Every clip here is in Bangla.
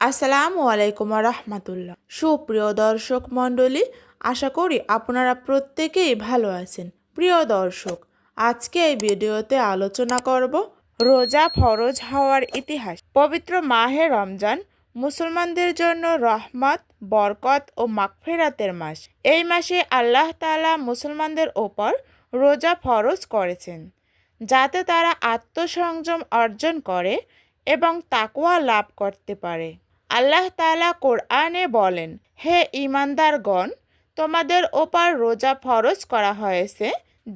আসসালামু আলাইকুম রহমতুল্লাহ। সুপ্রিয় দর্শক মণ্ডলী, আশা করি আপনারা প্রত্যেকেই ভালো আছেন। প্রিয় দর্শক, আজকে এই ভিডিওতে আলোচনা করব রোজা ফরজ হওয়ার ইতিহাস। পবিত্র মাহে রমজান মুসলমানদের জন্য রহমত, বরকত ও মাগফিরাতের মাস। এই মাসে আল্লাহ তাআলা মুসলমানদের ওপর রোজা ফরজ করেছেন, যাতে তারা আত্মসংযম অর্জন করে এবং তাকওয়া লাভ করতে পারে। আল্লাহ তাআলা কোরআনে বলেন, হে ঈমানদারগণ, তোমাদের ওপর রোজা ফরজ করা হয়েছে,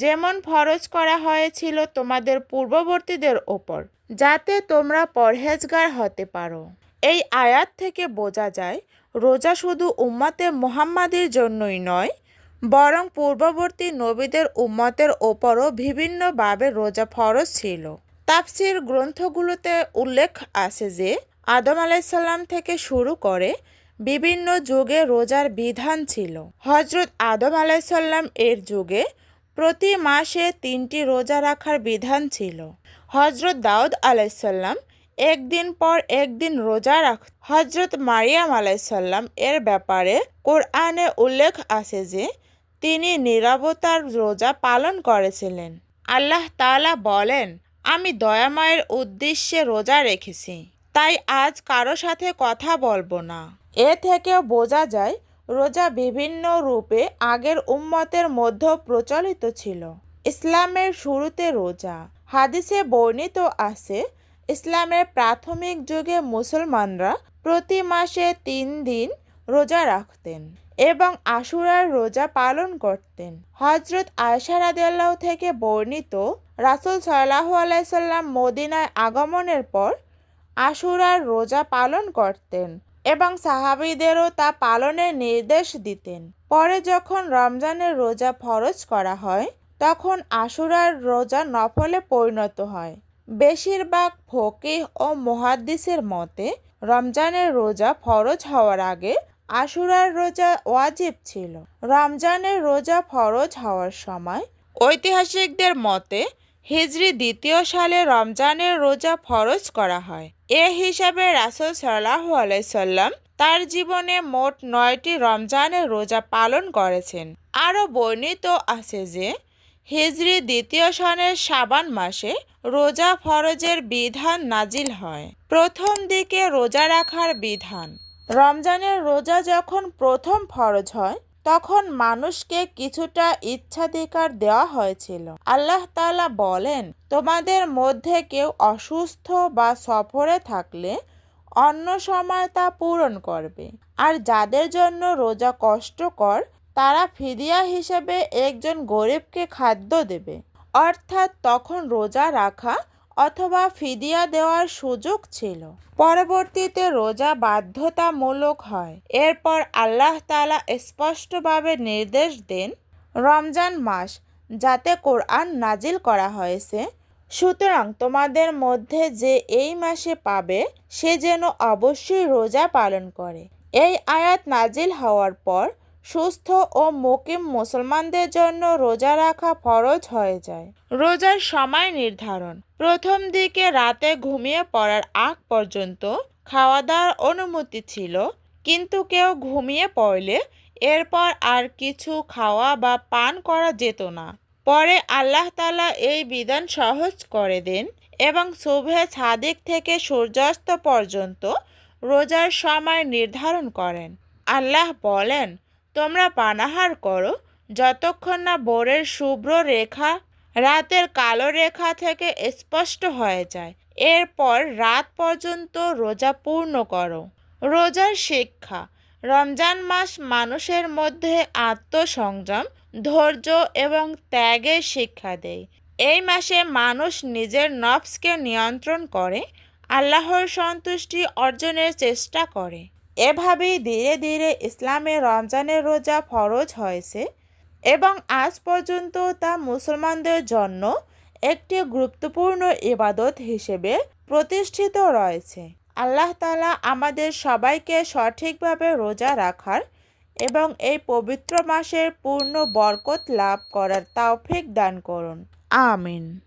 যেমন ফরজ করা হয়েছিল তোমাদের পূর্ববর্তীদের ওপর, যাতে তোমরা পরহেজগার হতে পারো। এই আয়াত থেকে বোঝা যায়, রোজা শুধু উম্মতে মুহাম্মাদীর জন্যই নয়, বরং পূর্ববর্তী নবীদের উম্মতের ওপরও বিভিন্নভাবে রোজা ফরজ ছিল। তাফসীর গ্রন্থগুলোতে উল্লেখ আছে যে আদম আলাইসাল্লাম থেকে শুরু করে বিভিন্ন যুগে রোজার বিধান ছিল। হজরত আদম আলাইসাল্লাম এর যুগে প্রতি মাসে 3টি রোজা রাখার বিধান ছিল। হজরত দাউদ আলাইসাল্লাম একদিন পর একদিন রোজা রাখত। হজরত মারিয়াম আলাইসাল্লাম এর ব্যাপারে কোরআনে উল্লেখ আছে যে তিনি নীরবতার রোজা পালন করেছিলেন। আল্লাহ তাআলা বলেন, আমি দয়াময়ের উদ্দেশ্যে রোজা রেখেছি, তাই আজ কারো সাথে কথা বলবো না। এ থেকেও বোঝা যায়, রোজা বিভিন্ন রূপে আগের উম্মতের মধ্যে প্রচলিত ছিল। ইসলামের শুরুতে রোজা। হাদিসে বর্ণিত আছে, ইসলামের প্রাথমিক যুগে মুসলমানরা প্রতি মাসে 3 দিন রোজা রাখতেন এবং আশুরার রোজা পালন করতেন। হজরত আয়েশা রাদিয়াল্লাহু থেকে বর্ণিত, রাসূল সাল্লাল্লাহু আলাইহি সাল্লাম মদিনায় আগমনের পর আশুরার রোজা পালন করতেন এবং সাহাবীদেরও তা পালনের নির্দেশ দিতেন। পরে যখন রমজানের রোজা ফরজ করা হয়, তখন আশুরার রোজা নফলে পরিণত হয়। বেশিরভাগ ফকিহ ও মুহাদ্দিসের মতে রমজানের রোজা ফরজ হওয়ার আগে আশুরার রোজা ওয়াজিব ছিল। রমজানের রোজা ফরজ হওয়ার সময় ঐতিহাসিকদের মতে হিজরি 2য় সালে রমজানের রোজা ফরজ করা হয়। এ হিসাবে রাসূল সাল্লাল্লাহু আলাইহি সাল্লাম তার জীবনে মোট 9টি রমজানের রোজা পালন করেছেন। আরও বর্ণিত আছে যে হিজরি 2য় সনের শাবান মাসে রোজা ফরজের বিধান নাজিল হয়। প্রথম দিকে রোজা রাখার বিধান। রমজানের রোজা যখন প্রথম ফরজ হয়, তখন মানুষকে কিছুটা ইচ্ছাধিকার দেওয়া হয়েছিল। আল্লাহ তাআলা বলেন, তোমাদের মধ্যে কেউ অসুস্থ বা সফরে থাকলে অন্য সময় তা পূরণ করবে, আর যাদের জন্য রোজা কষ্টকর তারা ফিদিয়া হিসেবে একজন গরিবকে খাদ্য দেবে। অর্থাৎ তখন রোজা রাখা অথবা ফিদিয়া দেওয়ার সুযোগ ছিল। পরবর্তীতে রোজা বাধ্যতামূলক হয়। এরপর আল্লাহ তাআলা স্পষ্টভাবে নির্দেশ দেন, রমজান মাস, যাতে কোরআন নাজিল করা হয়েছে, সুতরাং তোমাদের মধ্যে যে এই মাসে পাবে সে যেন অবশ্যই রোজা পালন করে। এই আয়াত নাজিল হওয়ার পর সুস্থ ও মুকিম মুসলমানদের জন্য রোজা রাখা ফরজ হয়ে যায়। রোজার সময় নির্ধারণ। প্রথম দিকে রাতে ঘুমিয়ে পড়ার আগ পর্যন্ত খাওয়া দাওয়ার অনুমতি ছিল, কিন্তু কেউ ঘুমিয়ে পড়লে এরপর আর কিছু খাওয়া বা পান করা যেত না। পরে আল্লাহ তাআলা এই বিধান সহজ করে দেন এবং সুবহে সাদিক থেকে সূর্যাস্ত পর্যন্ত রোজার সময় নির্ধারণ করেন। আল্লাহ বলেন, তোমরা পানাহার করো যতক্ষণ না ভোরের শুভ্র রেখা রাতের কালো রেখা থেকে স্পষ্ট হয়ে যায়। এরপর রাত পর্যন্ত রোজা পূর্ণ করো। রোজার শিক্ষা। রমজান মাস মানুষের মধ্যে আত্মসংযম, ধৈর্য এবং ত্যাগের শিক্ষা দেয়। এই মাসে মানুষ নিজের নফসকে নিয়ন্ত্রণ করে আল্লাহর সন্তুষ্টি অর্জনের চেষ্টা করে। এভাবেই ধীরে ধীরে ইসলামে রমজানের রোজা ফরজ হয়েছে এবং আজ পর্যন্ত তা মুসলমানদের জন্য একটি গুরুত্বপূর্ণ ইবাদত হিসেবে প্রতিষ্ঠিত রয়েছে। আল্লাহ তাআলা আমাদের সবাইকে সঠিকভাবে রোজা রাখার এবং এই পবিত্র মাসের পূর্ণ বরকত লাভ করার তৌফিক দান করুন। আমিন।